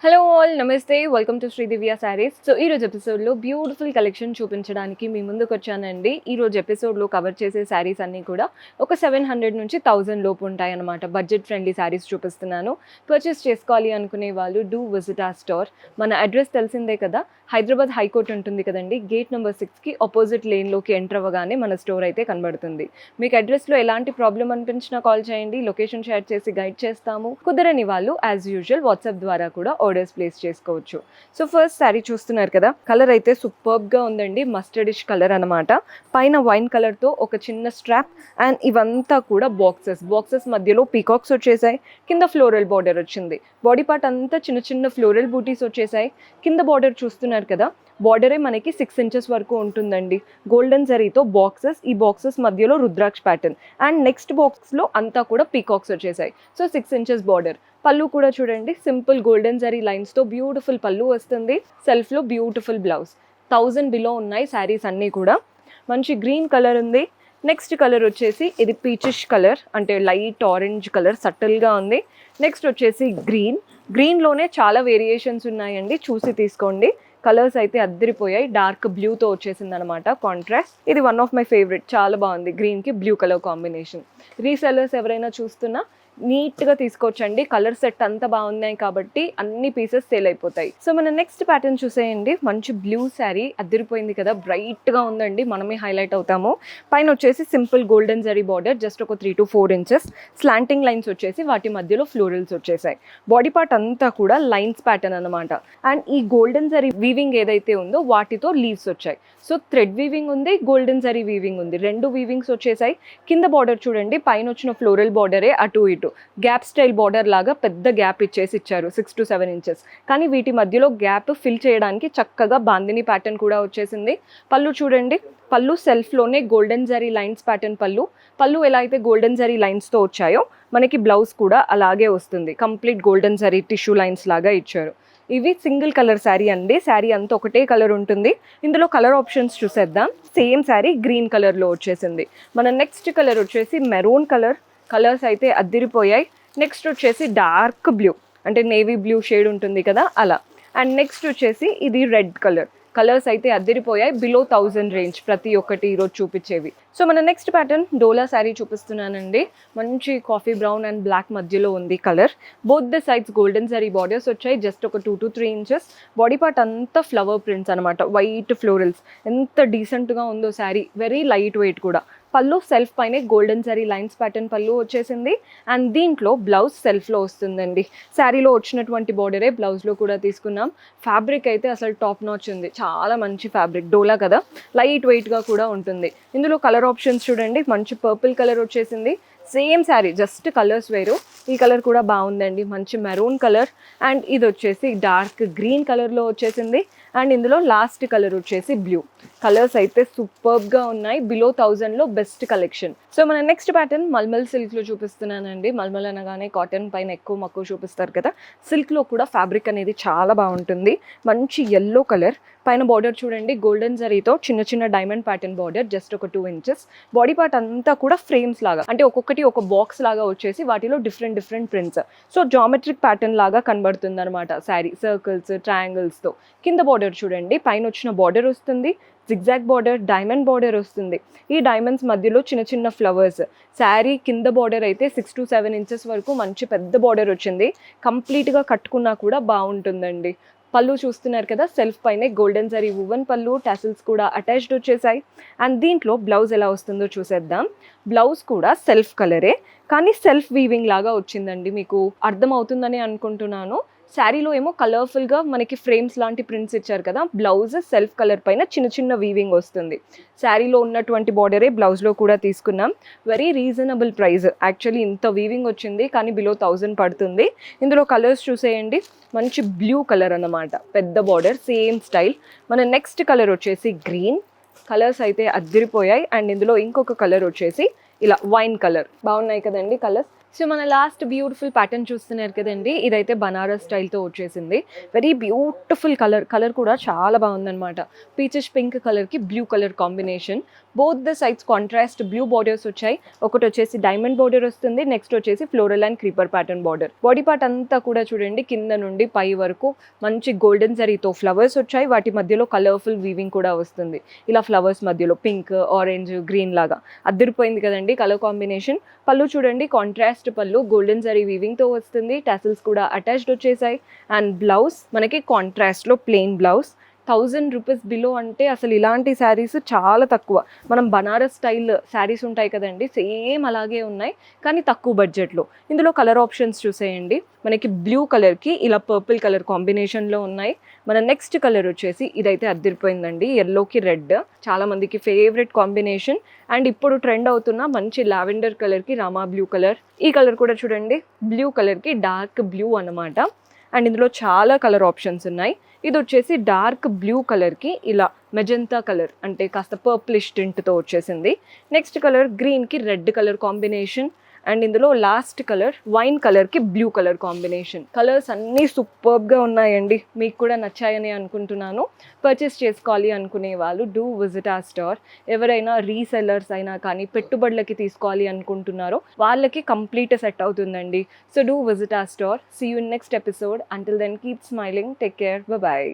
Hello all నమస్తే welcome to Sridivya saris. So ఈ రోజు ఎపిసోడ్లో బ్యూటిఫుల్ కలెక్షన్ చూపించడానికి మీ ముందుకు వచ్చానండి. ఈ రోజు ఎపిసోడ్లో కవర్ చేసే శారీస్ అన్నీ కూడా ఒక 700 నుంచి 1000 లోపు ఉంటాయన్నమాట. బడ్జెట్ ఫ్రెండ్లీ శారీస్ చూపిస్తున్నాను. పర్చేస్ చేసుకోవాలి అనుకునే వాళ్ళు డూ విజిట్ ఆ స్టోర్. మన అడ్రస్ తెలిసిందే కదా, హైదరాబాద్ హైకోర్ట్ ఉంటుంది కదండి, గేట్ నెంబర్ 6కి ఆపోజిట్ లేన్లోకి ఎంటర్ అవ్వగానే మన స్టోర్ అయితే కనబడుతుంది. మీకు అడ్రస్లో ఎలాంటి ప్రాబ్లం అనిపించినా కాల్ చేయండి, లొకేషన్ షేర్ చేసి గైడ్ చేస్తాము. కుదరని వాళ్ళు యాజ్ యూజువల్ వాట్సాప్ ద్వారా కూడా ఆర్డర్స్ ప్లేస్ చేసుకోవచ్చు. సో ఫస్ట్ శారీ చూస్తున్నారు కదా, కలర్ అయితే సూపర్బ్ గా ఉందండి. మస్టర్డిష్ కలర్ అనమాట. పైన వైన్ కలర్ తో ఒక చిన్న స్ట్రాప్ అండ్ ఇవంతా కూడా బాక్సెస్ మధ్యలో పీకాక్స్ వచ్చేసాయి. కింద ఫ్లోరల్ బార్డర్ వచ్చింది. బాడీ పార్ట్ అంతా చిన్న చిన్న ఫ్లోరల్ బూటీస్ వచ్చేసాయి. కింద బార్డర్ చూస్తున్నారు కదా, బార్డరే మనకి 6 ఇంచెస్ వరకు ఉంటుందండి. గోల్డెన్ జరీతో ఈ బాక్సెస్ మధ్యలో రుద్రాక్ష ప్యాటర్న్ అండ్ నెక్స్ట్ బాక్స్లో అంతా కూడా పీకాక్స్ వచ్చేసాయి. So 6 inches border. పళ్ళు కూడా చూడండి, సింపుల్ గోల్డెన్ జరీ లైన్స్తో బ్యూటిఫుల్ పళ్ళు వస్తుంది. సెల్ఫ్లో బ్యూటిఫుల్ బ్లౌజ్. 1000 బిలో ఉన్నాయి శారీస్ అన్నీ కూడా. మంచి గ్రీన్ కలర్ ఉంది. నెక్స్ట్ కలర్ వచ్చేసి ఇది పీచిష్ కలర్, అంటే లైట్ ఆరెంజ్ కలర్, సటిల్గా ఉంది. నెక్స్ట్ వచ్చేసి గ్రీన్లోనే చాలా వేరియేషన్స్ ఉన్నాయండి, చూసి తీసుకోండి. కలర్స్ అయితే అద్దరిపోయాయి. డార్క్ బ్లూతో వచ్చేసింది అనమాట కాంట్రాస్ట్. ఇది వన్ ఆఫ్ మై ఫేవరెట్, చాలా బాగుంది. గ్రీన్కి బ్లూ కలర్ కాంబినేషన్. రీసెల్లర్స్ ఎవరైనా చూస్తున్నా నీట్గా తీసుకోవచ్చండి. కలర్ సెట్ అంతా బాగున్నాయి కాబట్టి అన్ని పీసెస్ సేల్ అయిపోతాయి. సో మన నెక్స్ట్ ప్యాటర్న్ చూసేయండి. మంచి బ్లూ శారీ, అద్దరిపోయింది కదా, బ్రైట్గా ఉందండి. మనమే హైలైట్ అవుతాము. పైన వచ్చేసి simple golden zari border, just ఒక 3 to 4 ఇంచెస్. స్లాంటింగ్ లైన్స్ వచ్చేసి వాటి మధ్యలో ఫ్లోరల్స్ వచ్చేసాయి. బాడీ పార్ట్ అంతా కూడా లైన్స్ ప్యాటర్న్ అనమాట. అండ్ ఈ గోల్డెన్ జరీ వీవింగ్ ఏదైతే ఉందో వాటితో లీవ్స్ వచ్చాయి. సో థ్రెడ్ వీవింగ్ ఉంది, గోల్డెన్ జరీ వీవింగ్ ఉంది, రెండు వీవింగ్స్ వచ్చేసాయి. కింద బార్డర్ చూడండి, పైన వచ్చిన ఫ్లోరల్ బార్డరే అటు ఇటు గ్యాప్ స్టైల్ బార్డర్ లాగా పెద్ద గ్యాప్ ఇచ్చారు 6 to 7 ఇంచెస్. కానీ వీటి మధ్యలో గ్యాప్ ఫిల్ చేయడానికి చక్కగా బాందిని ప్యాటర్న్ కూడా వచ్చేసింది. పళ్ళు చూడండి, పళ్ళు సెల్ఫ్లోనే గోల్డెన్ జరీ లైన్స్ ప్యాటర్న్ పళ్ళు ఎలా అయితే గోల్డెన్ జరీ లైన్స్తో వచ్చాయో మనకి బ్లౌజ్ కూడా అలాగే వస్తుంది. Complete golden zari tissue lines లాగా ఇచ్చారు. ఇవి సింగిల్ కలర్ శారీ అండి. శారీ అంతా ఒకటే కలర్ ఉంటుంది. ఇందులో కలర్ ఆప్షన్స్ చూసేద్దాం. సేమ్ శారీ గ్రీన్ కలర్లో వచ్చేసింది. మన నెక్స్ట్ కలర్ వచ్చేసి మెరూన్ కలర్. కలర్స్ అయితే అద్దిరిపోయాయి. నెక్స్ట్ వచ్చేసి డార్క్ బ్లూ, అంటే నేవీ బ్లూ షేడ్ ఉంటుంది కదా అలా. అండ్ నెక్స్ట్ వచ్చేసి ఇది రెడ్ కలర్. కలర్స్ అయితే అద్దరిపోయాయి. బిలో 1000 రేంజ్ ప్రతి ఒక్కటి ఈరోజు చూపించేవి. సో మన నెక్స్ట్ ప్యాటర్న్ డోలా శారీ చూపిస్తున్నానండి. మంచి కాఫీ బ్రౌన్ అండ్ బ్లాక్ మధ్యలో ఉంది colour. Both the sides golden zari borders వచ్చాయి, జస్ట్ ఒక 2 to 3 ఇంచెస్. బాడీ పార్ట్ అంతా ఫ్లవర్ ప్రింట్స్ అనమాట, వైట్ ఫ్లోరల్స్. ఎంత డీసెంట్గా ఉందో శారీ, వెరీ లైట్ వెయిట్ కూడా. పళ్ళు సెల్ఫ్ పైనే గోల్డెన్ జరీ లైన్స్ ప్యాటర్న్ పళ్ళు వచ్చేసింది. అండ్ దీంట్లో బ్లౌజ్ సెల్ఫ్లో వస్తుందండి. శారీలో వచ్చినటువంటి బార్డరే బ్లౌజ్లో కూడా తీసుకున్నాం. ఫ్యాబ్రిక్ అయితే అసలు టాప్ నాచ్ ఉంది, చాలా మంచి ఫ్యాబ్రిక్. డోలా కదా, లైట్ వెయిట్గా కూడా ఉంటుంది. ఇందులో కలర్ ఆప్షన్స్ చూడండి, మంచి పర్పుల్ కలర్ వచ్చేసింది. సేమ్ శారీ, జస్ట్ కలర్స్ వేరు. ఈ కలర్ కూడా బాగుందండి, మంచి మెరూన్ కలర్. అండ్ ఇది వచ్చేసి డార్క్ గ్రీన్ కలర్లో వచ్చేసింది. అండ్ ఇందులో లాస్ట్ కలర్ వచ్చేసి బ్లూ. కలర్స్ అయితే సూపర్బ్గా ఉన్నాయి. బిలో 1000లో బెస్ట్ కలెక్షన్. సో మన నెక్స్ట్ ప్యాటర్న్ మల్మల్ సిల్క్లో చూపిస్తున్నానండి. మల్మల్ అనగానే కాటన్ పైన ఎక్కువ మక్కువ చూపిస్తారు కదా, సిల్క్లో కూడా ఫ్యాబ్రిక్ అనేది చాలా బాగుంటుంది. మంచి ఎల్లో కలర్. పైన బార్డర్ చూడండి, గోల్డెన్ జరీతో చిన్న చిన్న డైమండ్ ప్యాటర్న్ బార్డర్, జస్ట్ ఒక 2 ఇంచెస్. బాడీ పార్ట్ అంతా కూడా ఫ్రేమ్స్ లాగా, అంటే ఒక్కొక్కటి ఒక బాక్స్ లాగా వచ్చేసి వాటిలో different prints. So geometric pattern లాగా కనబడుతుంది అనమాట శారీ, సర్కిల్స్, ట్రయాంగిల్స్తో. కింద బార్డర్ చూడండి, పైన వచ్చిన బార్డర్ వస్తుంది, జిగ్జాగ్ బార్డర్, డైమండ్ బార్డర్ వస్తుంది. ఈ డైమండ్స్ మధ్యలో చిన్న చిన్న ఫ్లవర్స్. శారీ కింద బార్డర్ అయితే 6 to 7 ఇంచెస్ వరకు మంచి పెద్ద బార్డర్ వచ్చింది. కంప్లీట్గా కట్టుకున్నా కూడా బాగుంటుందండి. పళ్ళు చూస్తున్నారు కదా, సెల్ఫ్ పైనే గోల్డెన్ జరీ వువెన్ పళ్ళు, టాసిల్స్ కూడా అటాచ్డ్ వచ్చేసాయి. అండ్ దీంట్లో బ్లౌజ్ ఎలా వస్తుందో చూసేద్దాం. బ్లౌజ్ కూడా సెల్ఫ్ కలరే, కానీ సెల్ఫ్ వీవింగ్ లాగా వచ్చిందండి. మీకు అర్థం అవుతుందని అనుకుంటున్నాను. శారీలో ఏమో కలర్ఫుల్గా మనకి ఫ్రేమ్స్ లాంటి ప్రింట్స్ ఇచ్చారు కదా, బ్లౌజ్ సెల్ఫ్ కలర్ పైన చిన్న చిన్న వీవింగ్ వస్తుంది. శారీలో ఉన్నటువంటి బార్డరే బ్లౌజ్లో కూడా తీసుకున్నాం. Very reasonable price. యాక్చువల్లీ ఇంత వీవింగ్ వచ్చింది కానీ బిలో 1000 పడుతుంది. ఇందులో కలర్స్ చూసేయండి. మంచి బ్లూ కలర్ అన్నమాట, పెద్ద బార్డర్, సేమ్ స్టైల్. మన నెక్స్ట్ కలర్ వచ్చేసి గ్రీన్. కలర్స్ అయితే అద్దరిపోయాయి. అండ్ ఇందులో ఇంకొక కలర్ వచ్చేసి ఇలా వైన్ కలర్. బాగున్నాయి కదండి కలర్స్. సో మన లాస్ట్ బ్యూటిఫుల్ ప్యాటర్న్ చూస్తున్నారు కదండి, ఇదైతే బనారస్ స్టైల్తో వచ్చేసింది. వెరీ బ్యూటిఫుల్ కలర్ కూడా చాలా బాగుందన్నమాట. పీచెస్ పింక్ కలర్కి blue colour combination. Both the sides contrast blue borders వచ్చాయి. ఒకటి వచ్చేసి డైమండ్ బార్డర్ వస్తుంది, నెక్స్ట్ వచ్చేసి floral and creeper pattern border. Body part అంతా కూడా చూడండి కింద నుండి పై వరకు మంచి గోల్డెన్ జరీతో ఫ్లవర్స్ వచ్చాయి. వాటి మధ్యలో కలర్ఫుల్ వీవింగ్ కూడా వస్తుంది. ఇలా ఫ్లవర్స్ మధ్యలో పింక్, ఆరెంజ్, గ్రీన్ లాగా అదిరిపోయింది కదండి కలర్ కాంబినేషన్. పళ్ళు చూడండి కాంట్రాస్ట్ పళ్ళు, గోల్డెన్ జరీ వీవింగ్ తో వస్తుంది. టాసిల్స్ కూడా అటాచ్డ్ వచ్చేసాయి. అండ్ బ్లౌజ్ మనకి కాంట్రాస్ట్ లో ప్లెయిన్ బ్లౌజ్. 1000 రూపీస్ బిలో అంటే అసలు ఇలాంటి శారీస్ చాలా తక్కువ. మనం బనారస్ స్టైల్ శారీస్ ఉంటాయి కదండి, సేమ్ అలాగే ఉన్నాయి కానీ తక్కువ బడ్జెట్లో. ఇందులో కలర్ ఆప్షన్స్ చూసేయండి. మనకి బ్లూ కలర్కి ఇలా పర్పుల్ కలర్ కాంబినేషన్లో ఉన్నాయి. మన నెక్స్ట్ కలర్ వచ్చేసి ఇదైతే అదిరిపోయిందండి, ఎల్లోకి రెడ్. చాలా మందికి ఫేవరెట్ కాంబినేషన్. అండ్ ఇప్పుడు ట్రెండ్ అవుతున్న మంచి లావెండర్ కలర్కి రామా బ్లూ కలర్. ఈ కలర్ కూడా చూడండి బ్లూ కలర్కి డార్క్ బ్లూ అన్నమాట. అండ్ ఇందులో చాలా కలర్ ఆప్షన్స్ ఉన్నాయి. ఇది వచ్చేసి డార్క్ బ్లూ కలర్కి ఇలా మెజంతా కలర్ అంటే కాస్త పర్పులిష్ టింట్తో వచ్చేసింది. నెక్స్ట్ కలర్ గ్రీన్కి రెడ్ కలర్ కాంబినేషన్. అండ్ ఇందులో లాస్ట్ కలర్ వైన్ కలర్కి బ్లూ కలర్ కాంబినేషన్. కలర్స్ అన్నీ సూపర్బ్గా ఉన్నాయండి, మీకు కూడా నచ్చాయని అనుకుంటున్నాను. పర్చేస్ చేసుకోవాలి అనుకునే వాళ్ళు డూ విజిట్ ఆ స్టోర్. ఎవరైనా రీసెల్లర్స్ అయినా కానీ పెట్టుబడులకి తీసుకోవాలి అనుకుంటున్నారో వాళ్ళకి కంప్లీట్ సెట్ అవుతుందండి. సో డూ విజిట్ ఆ store. See you in next episode. Until then keep smiling. Take care. Bye.